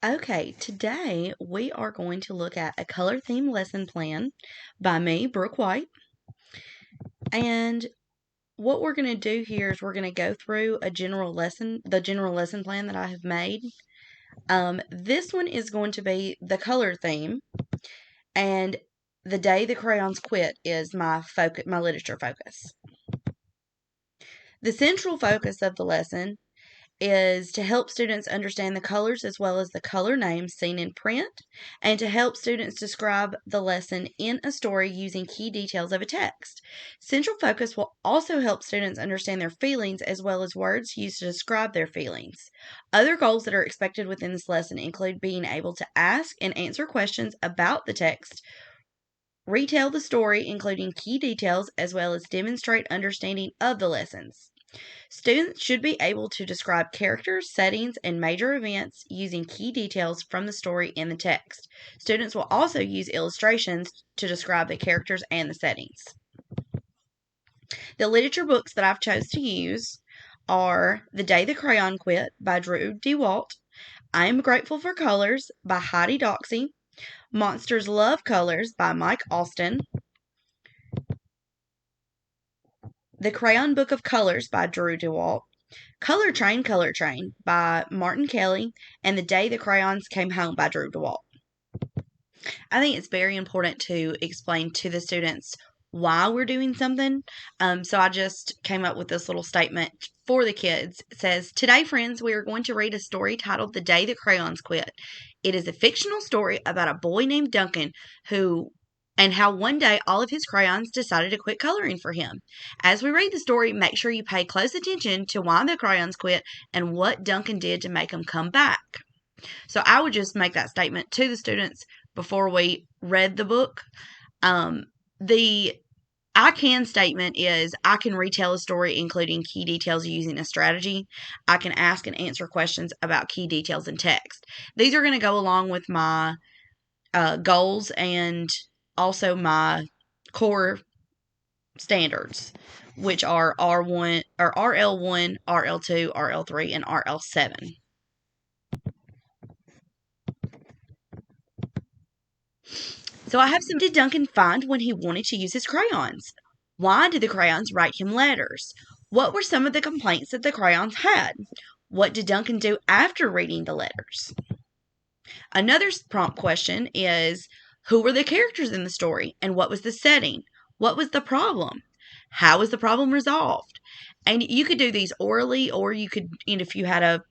Okay, today we are going to look at a color theme lesson plan by me, Brook White. And what we're going to do here is we're going to go through the general lesson plan that I have made. This one is going to be the color theme, and the day the crayons quit is my literature focus. The central focus of the lesson is to help students understand the colors as well as the color names seen in print, and to help students describe the lesson in a story using key details of a text. Central focus will also help students understand their feelings as well as words used to describe their feelings. Other goals that are expected within this lesson include being able to ask and answer questions about the text, retell the story including key details, as well as demonstrate understanding of the lessons. Students should be able to describe characters, settings, and major events using key details from the story in the text. Students will also use illustrations to describe the characters and the settings. The literature books that I've chose to use are The Day the Crayon Quit by Drew DeWalt, I Am Grateful for Colors by Heidi Doxey, Monsters Love Colors by Mike Austin, The Crayon Book of Colors by Drew DeWalt, Color Train by Martin Kelly, and The Day the Crayons Came Home by Drew DeWalt. I think it's very important to explain to the students why we're doing something. So I just came up with this little statement for the kids. It says, "Today, friends, we are going to read a story titled The Day the Crayons Quit. It is a fictional story about a boy named Duncan and how one day all of his crayons decided to quit coloring for him. As we read the story, make sure you pay close attention to why the crayons quit and what Duncan did to make them come back." So I would just make that statement to the students before we read the book. The I can statement is I can retell a story including key details using a strategy. I can ask and answer questions about key details in text. These are going to go along with my goals and also my core standards, which are R1 or RL1, RL2, RL3, and RL7. So I have some. What did Duncan find when he wanted to use his crayons? Why did the crayons write him letters? What were some of the complaints that the crayons had? What did Duncan do after reading the letters? Another prompt question is, who were the characters in the story and what was the setting? What was the problem? How was the problem resolved? And you could do these orally, or you could, if you had a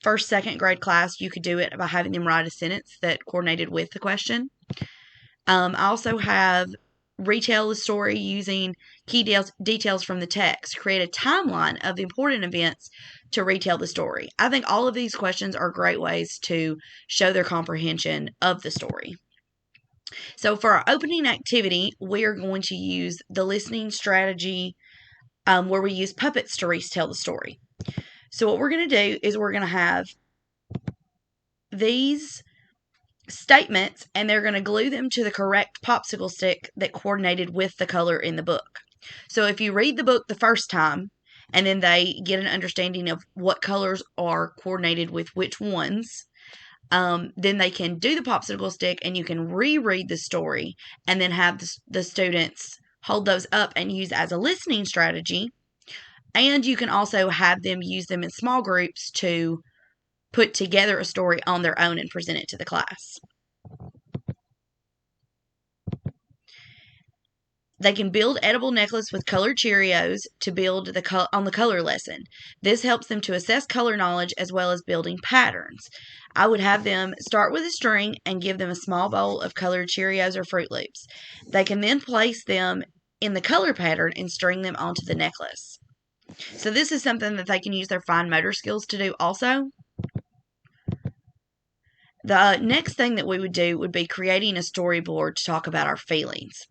first, second grade class, you could do it by having them write a sentence that coordinated with the question. I also have retell the story using key details from the text, create a timeline of the important events to retell the story. I think all of these questions are great ways to show their comprehension of the story. So for our opening activity, we are going to use the listening strategy where we use puppets to retell the story. So what we're going to do is we're going to have these statements, and they're going to glue them to the correct popsicle stick that coordinated with the color in the book. So if you read the book the first time, and then they get an understanding of what colors are coordinated with which ones, then they can do the popsicle stick, and you can reread the story, and then have the students hold those up and use as a listening strategy. And you can also have them use them in small groups to put together a story on their own and present it to the class. They can build edible necklace with colored Cheerios to build on the color lesson. This helps them to assess color knowledge as well as building patterns. I would have them start with a string and give them a small bowl of colored Cheerios or Fruit Loops. They can then place them in the color pattern and string them onto the necklace. So this is something that they can use their fine motor skills to do also. The next thing that we would do would be creating a storyboard to talk about our feelings.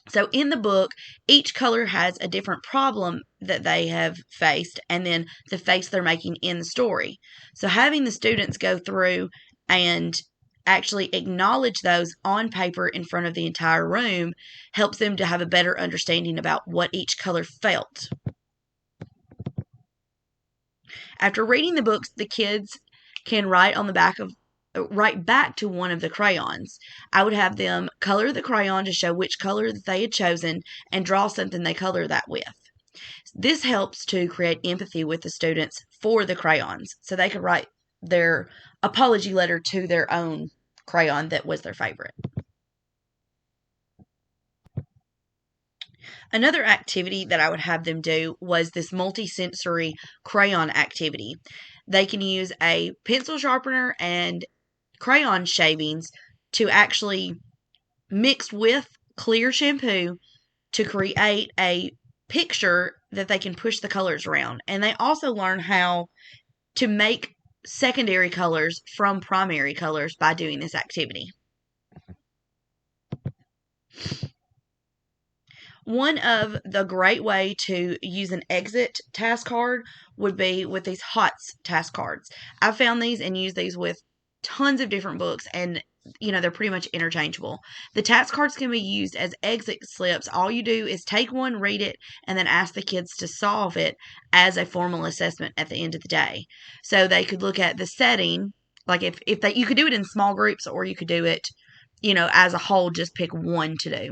So in the book, each color has a different problem that they have faced, and then the face they're making in the story. So having the students go through and actually acknowledge those on paper in front of the entire room helps them to have a better understanding about what each color felt. After reading the books, the kids can write back to one of the crayons. I would have them color the crayon to show which color that they had chosen and draw something they color that with. This helps to create empathy with the students for the crayons so they could write their apology letter to their own crayon that was their favorite. Another activity that I would have them do was this multi-sensory crayon activity. They can use a pencil sharpener and crayon shavings to actually mix with clear shampoo to create a picture that they can push the colors around. And they also learn how to make secondary colors from primary colors by doing this activity. One of the great way to use an exit task card would be with these HOTS task cards. I've found these and used these with tons of different books, and they're pretty much interchangeable. The task cards can be used as exit slips. All you do is take one, read it, and then ask the kids to solve it as a formal assessment at the end of the day. So they could look at the setting, like if you could do it in small groups, or you could do it, as a whole, just pick one to do.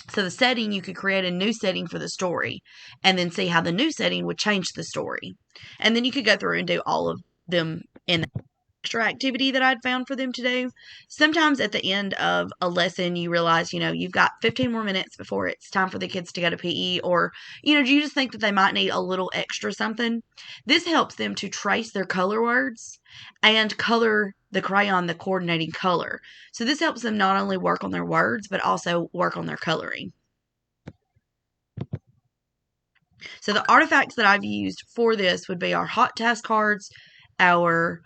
So the setting, you could create a new setting for the story and then see how the new setting would change the story. And then you could go through and do all of them in the extra activity that I'd found for them to do. Sometimes at the end of a lesson, you realize, you've got 15 more minutes before it's time for the kids to go to PE, or, you just think that they might need a little extra something. This helps them to trace their color words and color the crayon the coordinating color. So this helps them not only work on their words, but also work on their coloring. So the artifacts that I've used for this would be our hot task cards, our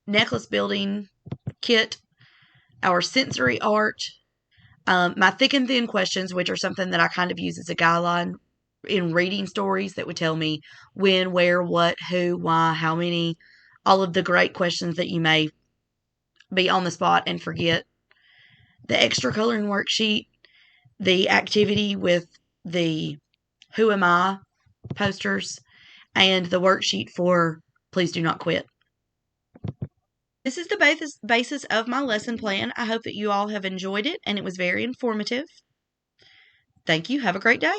necklace building kit, our sensory art, my thick and thin questions, which are something that I kind of use as a guideline in reading stories that would tell me when, where, what, who, why, how many, all of the great questions that you may be on the spot and forget. The extra coloring worksheet, the activity with the Who Am I posters, and the worksheet for Please Do Not Quit. This is the basis of my lesson plan. I hope that you all have enjoyed it and it was very informative. Thank you. Have a great day.